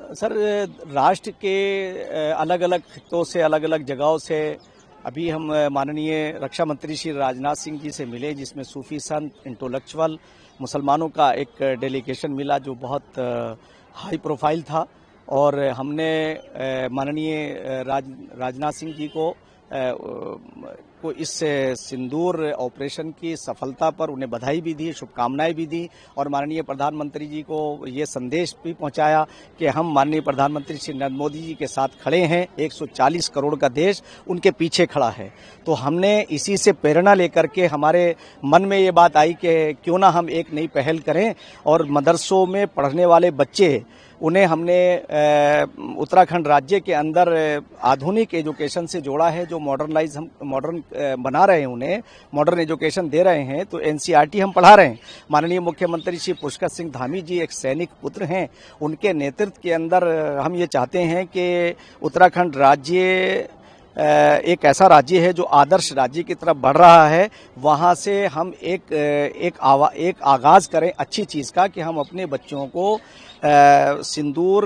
Sir, राष्ट्र के अलग अलग खित्तों से, अलग अलग जगहों से अभी हम माननीय रक्षा मंत्री श्री राजनाथ सिंह जी से मिले, जिसमें सूफी संत, इंटेलेक्चुअल, मुसलमानों का एक डेलीगेशन मिला जो बहुत हाई प्रोफाइल था। और हमने माननीय राजनाथ सिंह जी को इस सिंदूर ऑपरेशन की सफलता पर उन्हें बधाई भी दी, शुभकामनाएं भी दी और माननीय प्रधानमंत्री जी को ये संदेश भी पहुंचाया कि हम माननीय प्रधानमंत्री श्री नरेंद्र मोदी जी के साथ खड़े हैं। 140 करोड़ का देश उनके पीछे खड़ा है। तो हमने इसी से प्रेरणा लेकर के हमारे मन में ये बात आई कि क्यों ना हम एक नई पहल करें और मदरसों में पढ़ने वाले बच्चे, उन्हें हमने उत्तराखंड राज्य के अंदर आधुनिक एजुकेशन से जोड़ा है। जो मॉडर्न बना रहे हैं, उन्हें मॉडर्न एजुकेशन दे रहे हैं। तो एनसीईआरटी हम पढ़ा रहे हैं। माननीय मुख्यमंत्री श्री पुष्कर सिंह धामी जी एक सैनिक पुत्र हैं, उनके नेतृत्व के अंदर हम ये चाहते हैं कि उत्तराखंड राज्य एक ऐसा राज्य है जो आदर्श राज्य की तरफ बढ़ रहा है। वहाँ से हम एक आगाज करें अच्छी चीज़ का कि हम अपने बच्चों को सिंदूर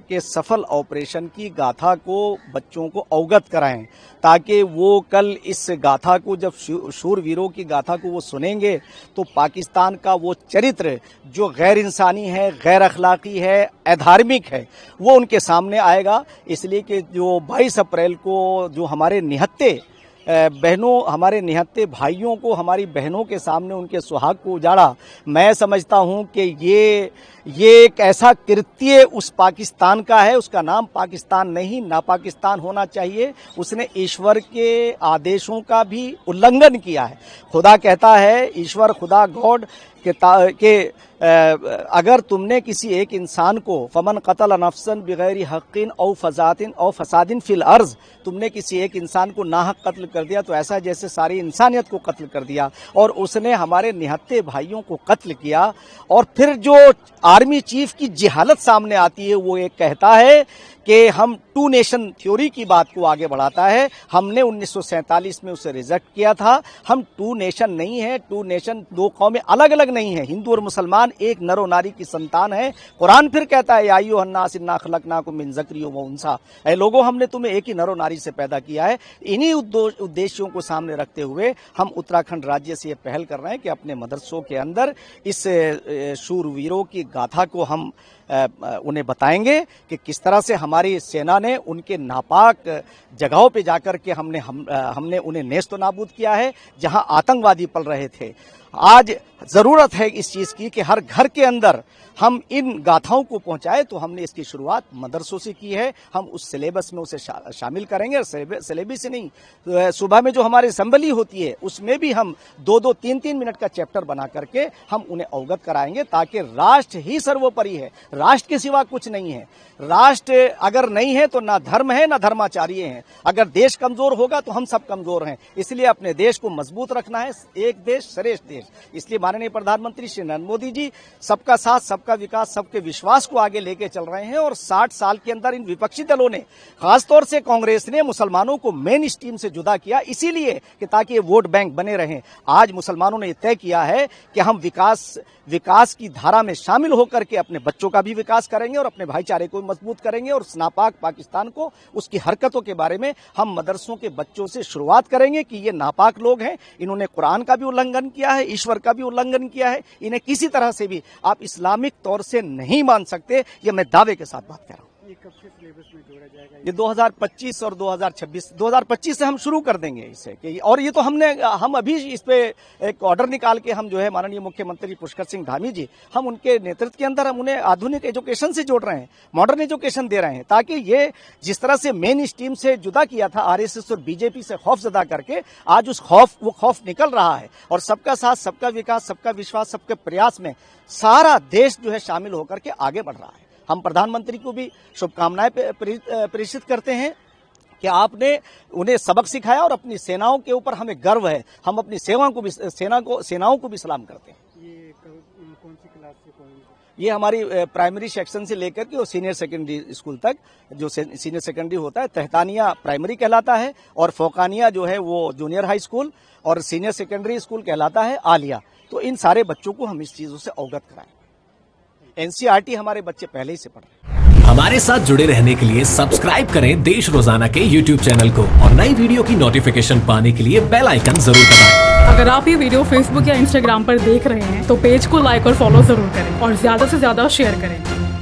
के सफल ऑपरेशन की गाथा को बच्चों को अवगत कराएं, ताकि वो कल इस गाथा को, जब शूरवीरों की गाथा को वो सुनेंगे, तो पाकिस्तान का वो चरित्र जो गैर इंसानी है, गैर अखलाकी है, अधार्मिक है, वो उनके सामने आएगा। इसलिए कि जो 22 अप्रैल को जो हमारे निहत्ते बहनों, हमारे निहत्ते भाइयों को, हमारी बहनों के सामने उनके सुहाग को उजाड़ा, मैं समझता हूं कि ये एक ऐसा कृत्य उस पाकिस्तान का है। उसका नाम पाकिस्तान नहीं, नापाकिस्तान होना चाहिए। उसने ईश्वर के आदेशों का भी उल्लंघन किया है। खुदा कहता है, ईश्वर खुदा गॉड के अगर तुमने किसी एक इंसान को फमन कतल नफ्सन बिगैर हक़्क़िन औ फसादिन फिल अर्ज़, तुमने किसी एक इंसान को नाहक कत्ल कर दिया तो ऐसा जैसे सारी इंसानियत को कत्ल कर दिया। और उसने हमारे निहत्ते भाइयों को कत्ल किया। और फिर जो आर्मी चीफ की जिहालत सामने आती है, वो एक कहता है कि हम टू नेशन थ्योरी की बात को आगे बढ़ाता है। हमने 1947 में उसे रिजेक्ट किया था। हम टू नेशन नहीं है। टू नेशन, दो कौमें अलग अलग नहीं है। हिंदू और मुसलमान एक नरो नारी की संतान है। कुरान फिर कहता है, या अय्युहन्नास इन्ना खलकनाकुम मिन ज़करिय्यिन व उन्सा, ऐ लोगों, हमने तुम्हें एक ही नरो नारी से पैदा किया है। इन्हीं उद्देश्यों को सामने रखते हुए हम उत्तराखंड राज्य से ये पहल कर रहे हैं कि अपने मदरसों के अंदर इस शूरवीरों की गाथा को हम उन्हें बताएंगे कि किस तरह से हमारी सेना ने उनके नापाक जगहों पे जाकर के हमने उन्हें नेस्त नाबूद किया है, जहां आतंकवादी पल रहे थे। आज जरूरत है इस चीज की कि हर घर के अंदर हम इन गाथाओं को पहुंचाए। तो हमने इसकी शुरुआत मदरसों से की है। हम उस सिलेबस में उसे शामिल करेंगे। सिलेबस से नहीं, सुबह में जो हमारी असेंबली होती है उसमें भी हम 2-2, 3-3 मिनट का चैप्टर बना करके हम उन्हें अवगत कराएंगे, ताकि राष्ट्र ही सर्वोपरि है। राष्ट्र के सिवा कुछ नहीं है। राष्ट्र अगर नहीं है तो ना धर्म है, ना धर्माचार्य हैं। अगर देश कमजोर होगा तो हम सब कमजोर हैं। इसलिए अपने देश को मजबूत रखना है। एक देश श्रेष्ठ देश। इसलिए माननीय प्रधानमंत्री श्री नरेंद्र मोदी जी सबका साथ, सबका विकास, सबके विश्वास को आगे लेके चल रहे हैं। और 60 साल के अंदर इन विपक्षी दलों ने, खासतौर से कांग्रेस ने, मुसलमानों को मेन स्ट्रीम से जुदा किया, इसीलिए कि ताकि ये वोट बैंक बने रहें। आज मुसलमानों ने तय किया है कि हम विकास की धारा में शामिल होकर के अपने बच्चों का भी विकास करेंगे और अपने भाईचारे को मजबूत करेंगे। और नापाक पाकिस्तान को, उसकी हरकतों के बारे में हम मदरसों के बच्चों से शुरुआत करेंगे कि ये नापाक लोग हैं। इन्होंने कुरान का भी उल्लंघन किया है, ईश्वर का भी उल्लंघन किया है। इन्हें किसी तरह से भी आप इस्लामिक तौर से नहीं मान सकते। ये मैं दावे के साथ बात कर रहा हूँ। ये कब से सिलेबस में जोड़ा जाएगा? ये 2025 और 2025 से हम शुरू कर देंगे इसे। और ये तो हम अभी इस पे एक ऑर्डर निकाल के हम जो है माननीय मुख्यमंत्री पुष्कर सिंह धामी जी, हम उनके नेतृत्व के अंदर हम उन्हें आधुनिक एजुकेशन से जोड़ रहे हैं, मॉडर्न एजुकेशन दे रहे हैं, ताकि ये जिस तरह से मेन स्ट्रीम से जुदा किया था आरएसएस और बीजेपी से खौफजदा करके, आज वो खौफ निकल रहा है। और सबका साथ, सबका विकास, सबका विश्वास, सबके प्रयास में सारा देश जो है शामिल होकर के आगे बढ़ रहा है। हम प्रधानमंत्री को भी शुभकामनाएं प्रेषित करते हैं कि आपने उन्हें सबक सिखाया और अपनी सेनाओं के ऊपर हमें गर्व है। हम अपनी सेनाओं को भी सलाम करते हैं। ये कौन सी क्लास से कौन? ये हमारी प्राइमरी सेक्शन से लेकर के और सीनियर सेकेंडरी स्कूल तक, जो सीनियर सेकेंडरी होता है, तहतानिया प्राइमरी कहलाता है, और फोकानिया जो है वो जूनियर हाई स्कूल, और सीनियर सेकेंडरी स्कूल कहलाता है आलिया। तो इन सारे बच्चों को हम इस चीजों से अवगत कराएं। एनसीईआरटी हमारे बच्चे पहले ही से पढ़ रहे हैं। हमारे साथ जुड़े रहने के लिए सब्सक्राइब करें देश रोजाना के YouTube चैनल को और नई वीडियो की नोटिफिकेशन पाने के लिए बेल आइकन जरूर दबाएं। अगर आप ये वीडियो फेसबुक या इंस्टाग्राम पर देख रहे हैं तो पेज को लाइक और फॉलो जरूर करें और ज्यादा से ज्यादा शेयर करें।